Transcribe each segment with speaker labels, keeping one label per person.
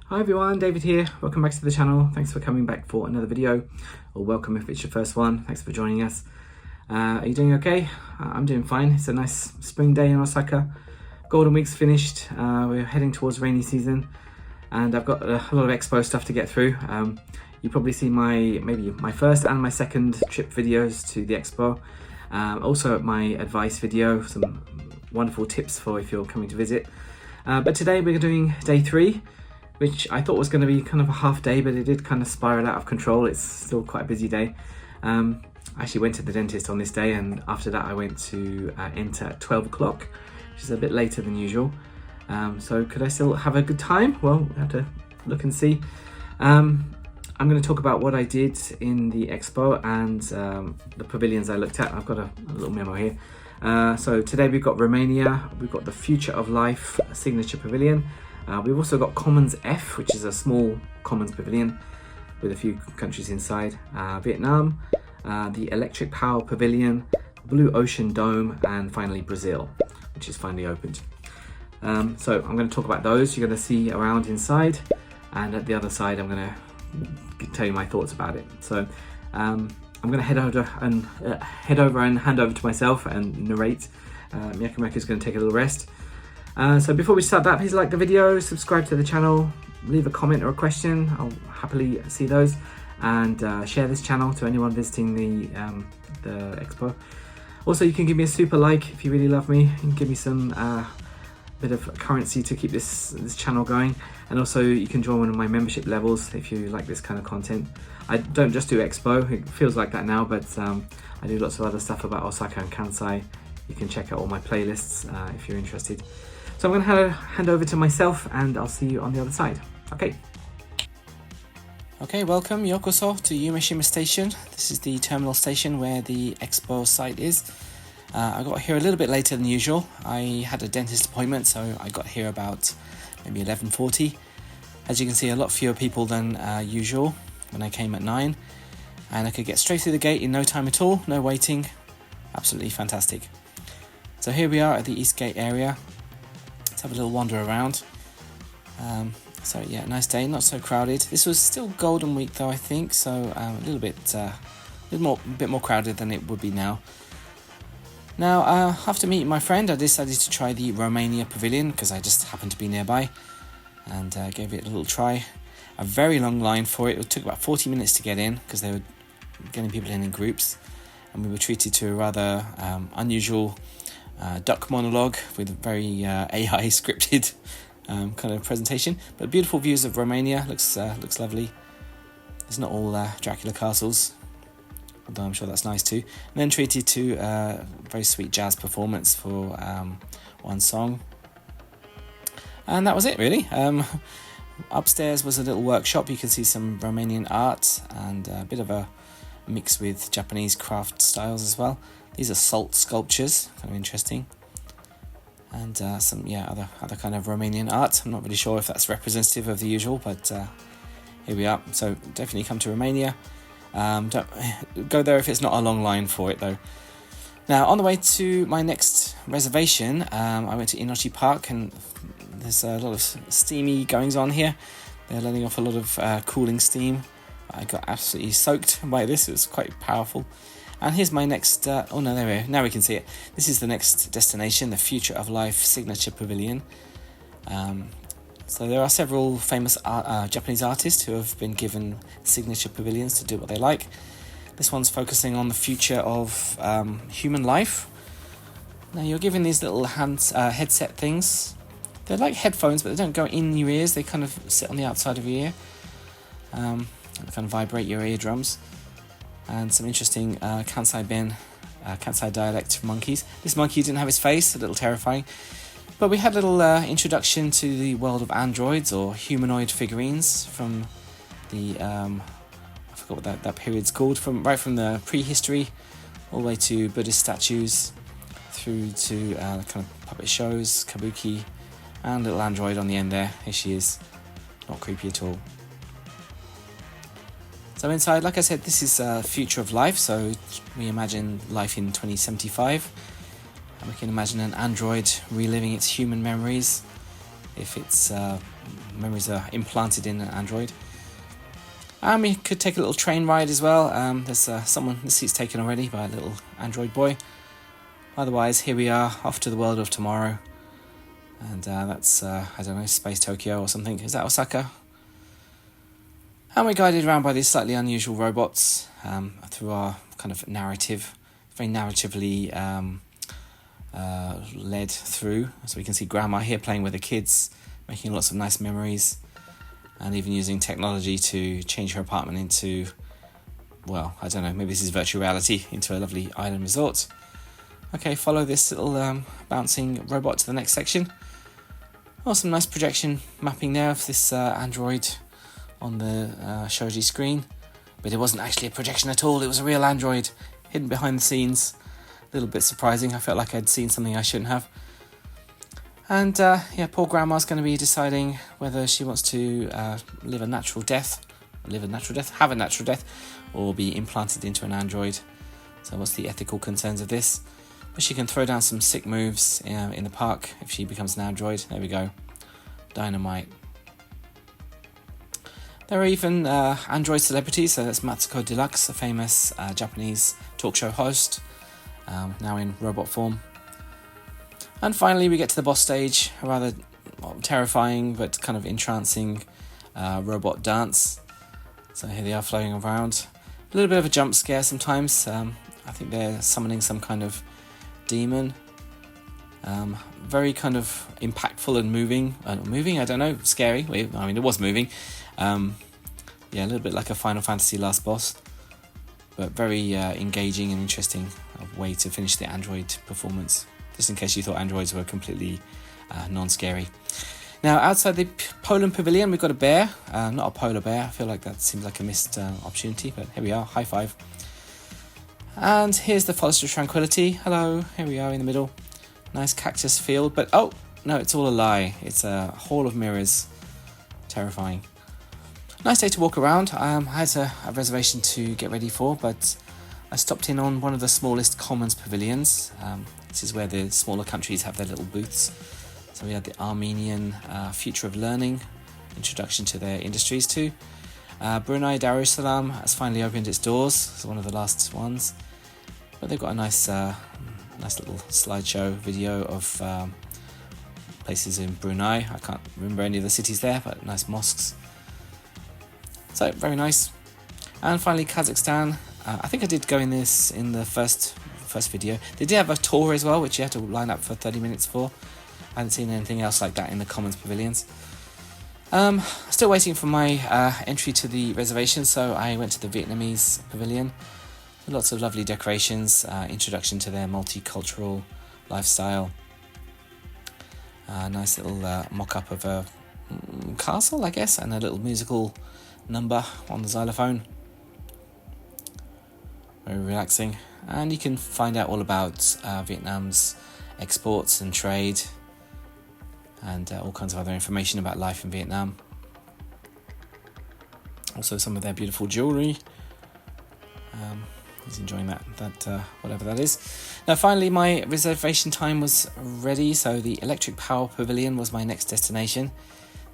Speaker 1: Hi everyone, David here. Welcome back to the channel. Thanks for coming back for another video, or welcome if it's your first one. Thanks for joining us. Are you doing okay? I'm doing fine. It's a nice spring day in Osaka. Golden Week's finished. We're heading towards rainy season, and I've got a lot of expo stuff to get through. You probably see maybe my first and my second trip videos to the expo. Also my advice video, some wonderful tips for if you're coming to visit. But today we're doing day 3. Which I thought was going to be kind of a half day, but it did kind of spiral out of control. It's still quite a busy day. I actually went to the dentist on this day, and after that I went to enter at 12 o'clock, which is a bit later than usual. So could I still have a good time? Well, we have to look and see. I'm going to talk about what I did in the expo and the pavilions I looked at. I've got a little memo here. So today we've got Romania, we've got the Future of Life Signature Pavilion. We've also got Commons F, which is a small Commons Pavilion with a few countries inside. Vietnam, the Electric Power Pavilion, Blue Ocean Dome, and finally Brazil, which is finally opened. So I'm going to talk about those. You're going to see around inside, and at the other side I'm going to tell you my thoughts about it. So I'm going to head over and hand over to myself and narrate. Miyako is going to take a little rest. So before we start that, please like the video, subscribe to the channel, leave a comment or a question. I'll happily see those, and share this channel to anyone visiting the expo. Also, you can give me a super like if you really love me. You can give me some bit of currency to keep this channel going, and also you can join one of my membership levels if you like this kind of content. I don't just do expo, it feels like that now, but I do lots of other stuff about Osaka and Kansai. You can check out all my playlists if you're interested. So I'm going to hand over to myself, and I'll see you on the other side. Okay, welcome, yokoso, to Yumeshima Station. This is the terminal station where the expo site is. I got here a little bit later than usual. I had a dentist appointment, so I got here about maybe 11:40. As you can see, a lot fewer people than usual when I came at 9. And I could get straight through the gate in no time at all, no waiting. Absolutely fantastic. So here we are at the East Gate area. Let's have a little wander around. So yeah, nice day, not so crowded. This was still Golden Week though, I think, so a bit more crowded than it would be now. Now, after meeting my friend, I decided to try the Romania Pavilion because I just happened to be nearby, and gave it a little try. A very long line for it. It took about 40 minutes to get in because they were getting people in groups, and we were treated to a rather unusual duck monologue with a very AI scripted kind of presentation, but beautiful views of Romania. Looks lovely. It's not all Dracula castles, although I'm sure that's nice too. And then treated to a very sweet jazz performance for one song, and that was it really. Upstairs was a little workshop. You can see some Romanian art and a bit of a mix with Japanese craft styles as well. These are salt sculptures, kind of interesting, and some other kind of Romanian art. I'm not really sure if that's representative of the usual, but here we are. So definitely come to Romania. Don't go there if it's not a long line for it though. Now on the way to my next reservation, I went to Hiroshi Park, and there's a lot of steamy goings on here. They're letting off a lot of cooling steam. I got absolutely soaked by this. It was quite powerful. And here's my next, there we are. Now we can see it. This is the next destination, the Future of Life Signature Pavilion. So there are several famous Japanese artists who have been given signature pavilions to do what they like. This one's focusing on the future of human life. Now you're given these little headset things. They're like headphones, but they don't go in your ears. They kind of sit on the outside of your ear. They kind of vibrate your eardrums. And some interesting Kansai dialect monkeys. This monkey didn't have his face, a little terrifying. But we had a little introduction to the world of androids, or humanoid figurines, from the, I forgot what that period's called, right from the prehistory all the way to Buddhist statues, through to kind of puppet shows, kabuki, and a little android on the end there. Here she is, not creepy at all. So inside, like I said, this is Future of Life, so we imagine life in 2075, and we can imagine an android reliving its human memories. if its memories are implanted in an android. And we could take a little train ride as well. There's someone, the seat's taken already by a little android boy. Otherwise, here we are, off to the world of tomorrow. And that's, I don't know, Space Tokyo or something. Is that Osaka? And we're guided around by these slightly unusual robots through our kind of narrative, very narratively led through. So we can see Grandma here playing with the kids, making lots of nice memories, and even using technology to change her apartment into, well, I don't know, maybe this is virtual reality, into a lovely island resort. Okay, follow this little bouncing robot to the next section. Oh, some nice projection mapping there of this android on the shoji screen, but it wasn't actually a projection at all. It was a real android hidden behind the scenes. A little bit surprising. I felt like I'd seen something I shouldn't have. And yeah, poor Grandma's going to be deciding whether she wants to have a natural death, or be implanted into an android. So what's the ethical concerns of this? But she can throw down some sick moves in the park if she becomes an android. There we go. Dynamite. There are even android celebrities. So that's Matsuko Deluxe, a famous Japanese talk show host, now in robot form. And finally, we get to the boss stage, a rather terrifying but kind of entrancing robot dance. So here they are floating around. A little bit of a jump scare sometimes. I think they're summoning some kind of demon. Very kind of impactful and moving. I don't know, scary. I mean, it was moving. Yeah, a little bit like a Final Fantasy last boss, but very engaging and interesting way to finish the android performance, just in case you thought androids were completely non-scary. Now, outside the Poland Pavilion, we've got a bear, not a polar bear. I feel like that seems like a missed opportunity, but here we are, high five. And here's the Forest of Tranquility. Hello, here we are in the middle. Nice cactus field, but oh, no, it's all a lie. It's a hall of mirrors. Terrifying. Nice day to walk around. I had a reservation to get ready for, but I stopped in on one of the smallest commons pavilions. This is where the smaller countries have their little booths. So we had the Armenian Future of Learning, introduction to their industries too. Brunei Darussalam has finally opened its doors. It's one of the last ones. But they've got a nice little slideshow video of places in Brunei. I can't remember any of the cities there, but nice mosques. So, very nice. And finally, Kazakhstan. I think I did go in this in the first video. They did have a tour as well, which you had to line up for 30 minutes for. I hadn't seen anything else like that in the Commons pavilions. Still waiting for my entry to the reservation, so I went to the Vietnamese pavilion. Lots of lovely decorations, introduction to their multicultural lifestyle. Nice little mock-up of a castle, I guess, and a little musical number on the xylophone. Very relaxing. And you can find out all about Vietnam's exports and trade, and all kinds of other information about life in Vietnam. Also some of their beautiful jewellery. He's enjoying that whatever that is. Now finally my reservation time was ready, so the Electric Power Pavilion was my next destination.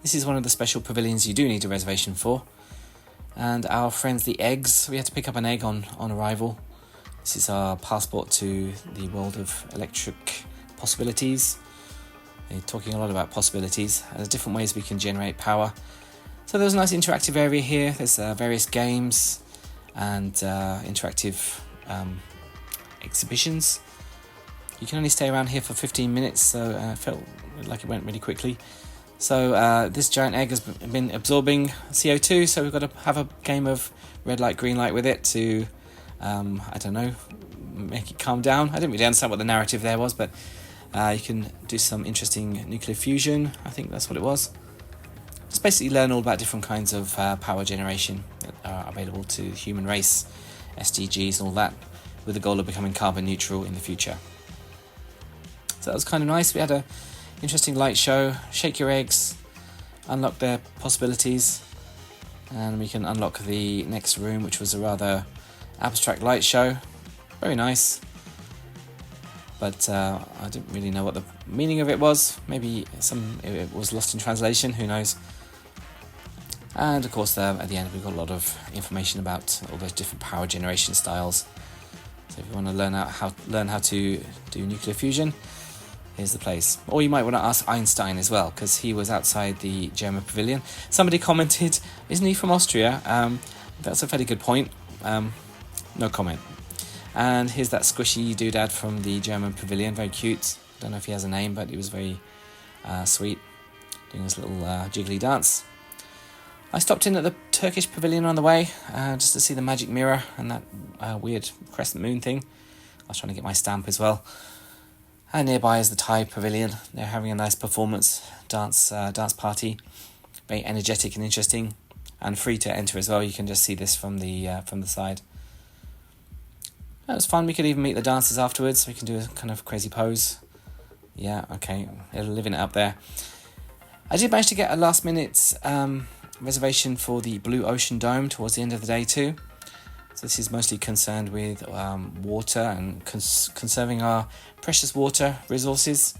Speaker 1: This is one of the special pavilions you do need a reservation for. And our friends the eggs, we had to pick up an egg on arrival. This is our passport to the world of electric possibilities. They're talking a lot about possibilities. There's different ways we can generate power. So there's a nice interactive area here. There's various games and interactive exhibitions. You can only stay around here for 15 minutes, so it felt like it went really quickly. So this giant egg has been absorbing CO2, so we've got to have a game of red light, green light with it to, I don't know, make it calm down. I didn't really understand what the narrative there was, but you can do some interesting nuclear fusion. I think that's what it was. Just basically learn all about different kinds of power generation that are available to the human race, SDGs and all that, with the goal of becoming carbon neutral in the future. So that was kind of nice. We had a interesting light show. Shake your eggs, unlock their possibilities, and we can unlock the next room, which was a rather abstract light show. Very nice. but I didn't really know what the meaning of it was. Maybe it was lost in translation, who knows. And of course at the end we've got a lot of information about all those different power generation styles. So if you want to learn how to do nuclear fusion, here's the place. Or you might want to ask Einstein as well, because he was outside the German pavilion. Somebody commented, isn't he from Austria? That's a fairly good point. No comment. And here's that squishy doodad from the German pavilion, very cute. Don't know if he has a name, but he was very sweet, doing his little jiggly dance. I stopped in at the Turkish pavilion on the way, just to see the magic mirror and that weird crescent moon thing. I was trying to get my stamp as well. And nearby is the Thai pavilion. They're having a nice performance, dance party. Very energetic and interesting, and free to enter as well. You can just see this from the side. That was fun. We could even meet the dancers afterwards. We can do a kind of crazy pose. Yeah, okay, they're living it up there. I did manage to get a last minute reservation for the Blue Ocean Dome towards the end of the day too. So this is mostly concerned with water and conserving our precious water resources.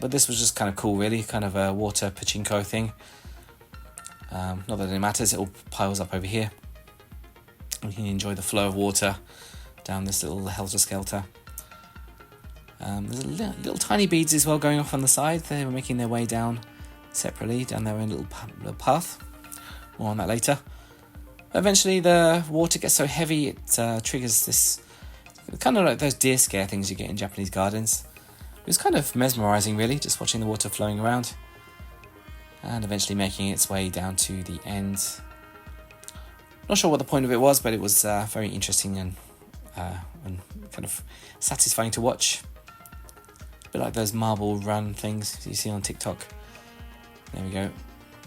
Speaker 1: But this was just kind of cool, really, kind of a water pachinko thing. Not that it matters, it all piles up over here. We can enjoy the flow of water down this little helter-skelter. There's little tiny beads as well going off on the side. They were making their way down separately, down their own little path. More on that later. Eventually the water gets so heavy it triggers this, kind of like those deer scare things you get in Japanese gardens. It was kind of mesmerising, really, just watching the water flowing around. And eventually making its way down to the end. Not sure what the point of it was, but it was very interesting and kind of satisfying to watch. A bit like those marble run things you see on TikTok. There we go,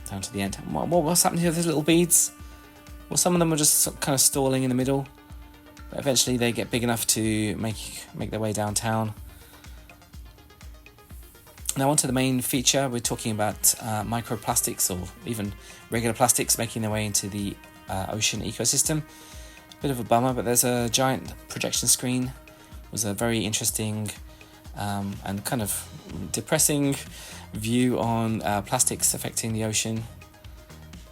Speaker 1: down to the end. What's happening to those little beads? Well, some of them are just kind of stalling in the middle, but eventually they get big enough to make their way downtown. Now onto the main feature. We're talking about microplastics, or even regular plastics, making their way into the ocean ecosystem. Bit of a bummer, but there's a giant projection screen. It was a very interesting and kind of depressing view on plastics affecting the ocean.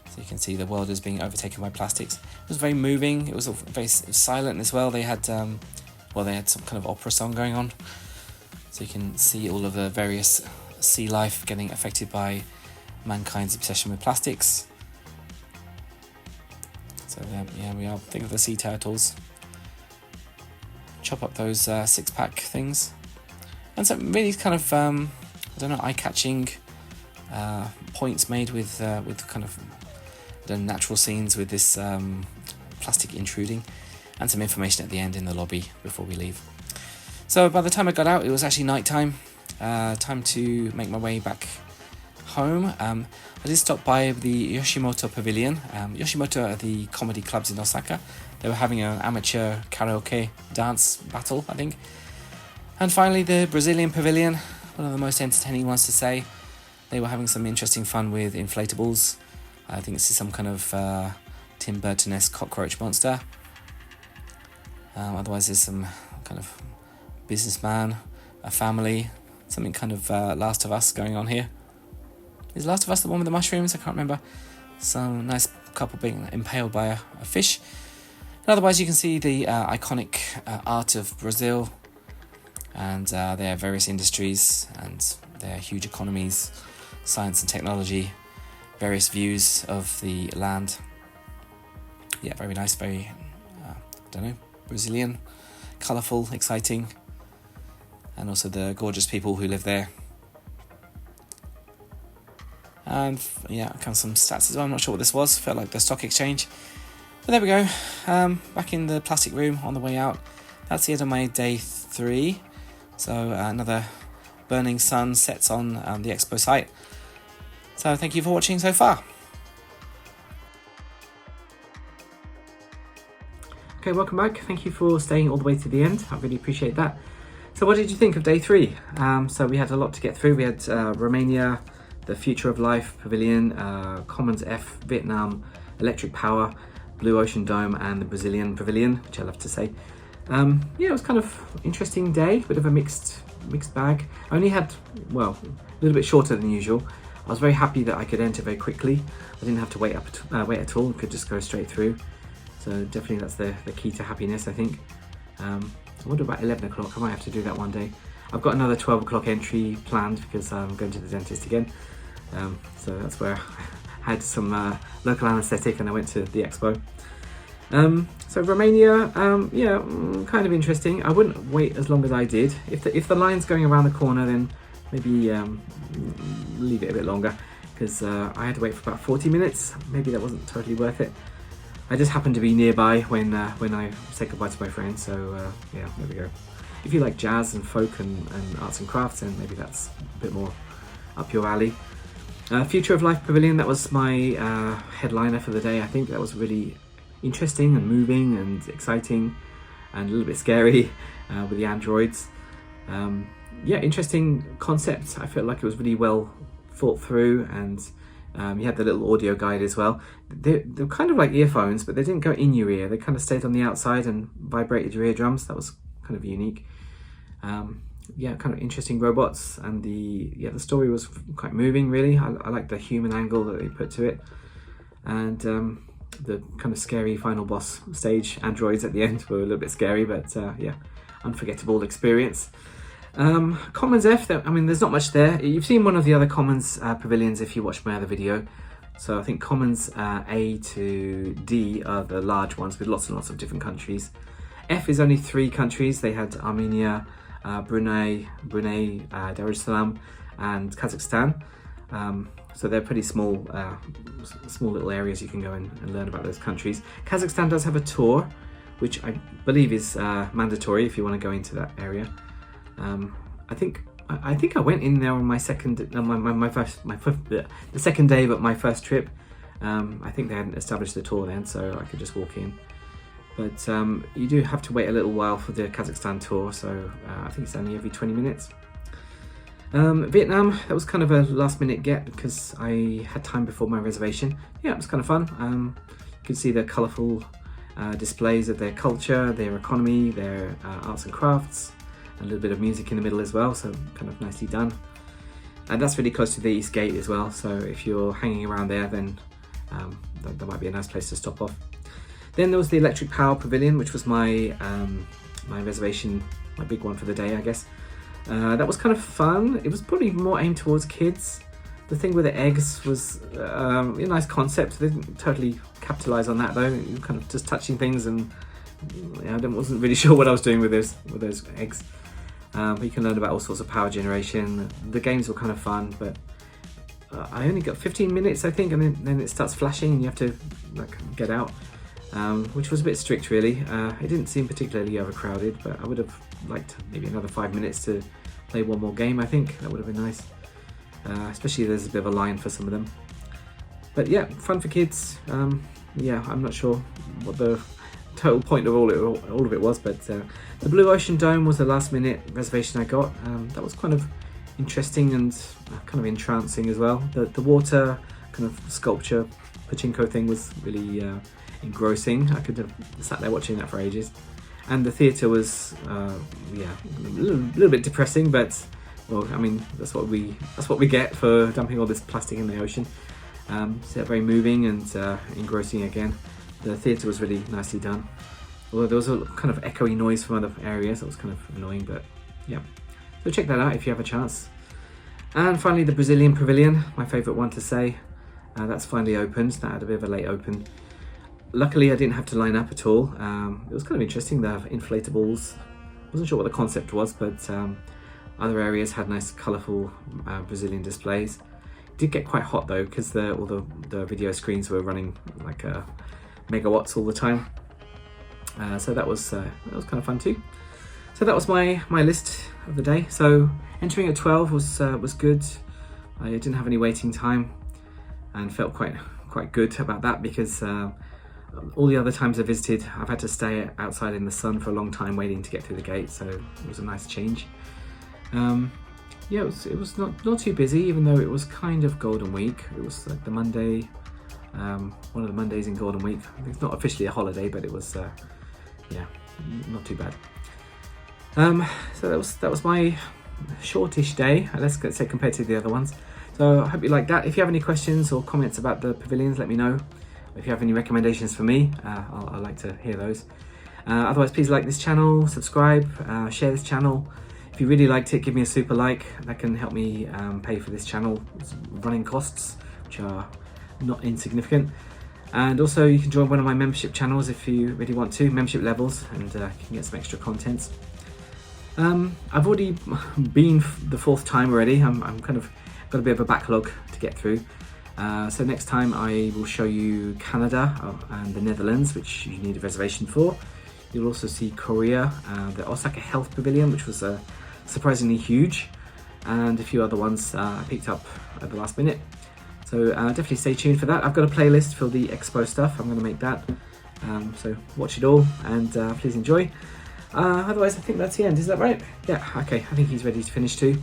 Speaker 1: So you can see the world is being overtaken by plastics. It was very moving. It was very silent as well. They had some kind of opera song going on. So you can see all of the various sea life getting affected by mankind's obsession with plastics. So yeah, we are. Think of the sea turtles. Chop up those six-pack things. And some really kind of, eye-catching points made with kind of natural scenes with this plastic intruding, and some information at the end in the lobby before we leave. So by the time I got out, it was actually night time. Time to make my way back home. I did stop by the Yoshimoto Pavilion. Yoshimoto are the comedy clubs in Osaka. They were having an amateur karaoke dance battle, I think. And finally, the Brazilian Pavilion, one of the most entertaining ones to say. They were having some interesting fun with inflatables. I think this is some kind of Tim Burton-esque cockroach monster. Otherwise, there's some kind of businessman, a family, something kind of Last of Us going on here. Is Last of Us the one with the mushrooms? I can't remember. Some nice couple being impaled by a fish. And otherwise, you can see the iconic art of Brazil and their various industries and their huge economies, science and technology, various views of the land. Yeah, very nice, very, Brazilian, colourful, exciting, and also the gorgeous people who live there. And yeah, kind of some stats as well. I'm not sure what this was. Felt like the stock exchange. But there we go. Back in the plastic room on the way out. That's the end of my day 3. So another burning sun sets on the expo site. So thank you for watching so far. Okay, welcome back. Thank you for staying all the way to the end. I really appreciate that. So what did you think of day 3? So we had a lot to get through. We had Romania, the Future of Life Pavilion, Commons F, Vietnam, Electric Power, Blue Ocean Dome, and the Brazilian Pavilion, which I love to say. Yeah, it was kind of interesting day, bit of a mixed bag. I only had, well, a little bit shorter than usual. I was very happy that I could enter very quickly. I didn't have to wait at all. I could just go straight through. So definitely that's the key to happiness, I think. I wonder about 11 o'clock. I might have to do that one day. I've got another 12 o'clock entry planned because I'm going to the dentist again. So that's where I had some local anaesthetic and I went to the expo. So Romania, yeah, kind of interesting. I wouldn't wait as long as I did. If the line's going around the corner, then maybe leave it a bit longer, because I had to wait for about 40 minutes. Maybe that wasn't totally worth it. I just happened to be nearby when I said goodbye to my friend, so yeah, there we go. If you like jazz and folk and arts and crafts, then maybe that's a bit more up your alley. Future of Life Pavilion, that was my headliner for the day. I think that was really interesting and moving and exciting and a little bit scary with the androids. Yeah, interesting concept. I felt like it was really well thought through, and you had the little audio guide as well. They're kind of like earphones, but they didn't go in your ear. They kind of stayed on the outside and vibrated your eardrums. That was kind of unique. Yeah, kind of interesting robots, and the story was quite moving, really. I like the human angle that they put to it, and the kind of scary final boss stage androids at the end were a little bit scary, but yeah, unforgettable experience. Commons F, I mean, there's not much there. You've seen one of the other Commons pavilions if you watched my other video. So I think Commons A to D are the large ones with lots and lots of different countries. F is only 3 countries. They had Armenia, Brunei, Darussalam, and Kazakhstan. So they're pretty small little areas you can go and learn about those countries. Kazakhstan does have a tour, which I believe is mandatory if you want to go into that area. I think I went in there on my second, the second day, but my first trip. I think they hadn't established the tour then, so I could just walk in. But you do have to wait a little while for the Kazakhstan tour, so I think it's only every 20 minutes. Vietnam, that was kind of a last minute get because I had time before my reservation. Yeah, it was kind of fun. You can see the colourful displays of their culture, their economy, their arts and crafts, and a little bit of music in the middle as well, so kind of nicely done. And that's really close to the East Gate as well, so if you're hanging around there, then that might be a nice place to stop off. Then there was the Electric Power Pavilion, which was my my reservation, my big one for the day, I guess. That was kind of fun. It was probably more aimed towards kids. The thing with the eggs was a nice concept. They didn't totally capitalise on that though. You were kind of just touching things, and I wasn't really sure what I was doing with those eggs. But you can learn about all sorts of power generation. The games were kind of fun, but I only got 15 minutes, I think, and then it starts flashing and you have to get out, which was a bit strict, really. It didn't seem particularly overcrowded, but I would have liked maybe another 5 minutes to play one more game. I think that would have been nice, especially there's a bit of a line for some of them. But yeah, fun for kids. Yeah, I'm not sure what the total point of all of it was, but the Blue Ocean Dome was the last minute reservation I got. That was kind of interesting and kind of entrancing as well. The water kind of sculpture pachinko thing was really engrossing. I could have sat there watching that for ages. And the theatre was yeah, a little bit depressing, but well, I mean, that's what we get for dumping all this plastic in the ocean. So very moving and engrossing again. The theatre was really nicely done, although there was a kind of echoey noise from other areas that was kind of annoying, but yeah. So check that out if you have a chance. And finally, the Brazilian Pavilion, my favourite one to say. That's finally opened. That had a bit of a late open. Luckily, I didn't have to line up at all. It was kind of interesting. They have inflatables. Wasn't sure what the concept was, but other areas had nice, colourful Brazilian displays. It did get quite hot though, because all the video screens were running like megawatts all the time. So that was kind of fun too. So that was my list of the day. So entering at 12 was good. I didn't have any waiting time, and felt quite good about that, because all the other times I visited, I've had to stay outside in the sun for a long time waiting to get through the gate, so it was a nice change. Yeah, it was not too busy, even though it was kind of Golden Week. It was like the Monday, one of the Mondays in Golden Week. It's not officially a holiday, but it was, yeah, not too bad. So that was my shortish day, let's say, compared to the other ones. So I hope you like that. If you have any questions or comments about the pavilions, let me know. If you have any recommendations for me, I'd like to hear those. Otherwise, please like this channel, subscribe, share this channel. If you really liked it, give me a super like. That can help me pay for this channel's running costs, which are not insignificant. And also, you can join one of my membership channels if you really want to, membership levels, and you can get some extra content. I've already been the 4th time already. I'm kind of got a bit of a backlog to get through. So next time I will show you Canada and the Netherlands, which you need a reservation for. You'll also see Korea, the Osaka Health Pavilion, which was surprisingly huge, and a few other ones I picked up at the last minute. So definitely stay tuned for that. I've got a playlist for the expo stuff. I'm going to make that. So watch it all and please enjoy. Otherwise, I think that's the end. Is that right? Yeah, okay. I think he's ready to finish too.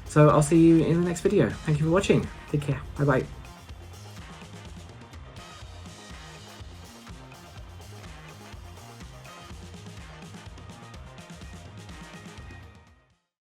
Speaker 1: So I'll see you in the next video. Thank you for watching. Take care. Bye bye.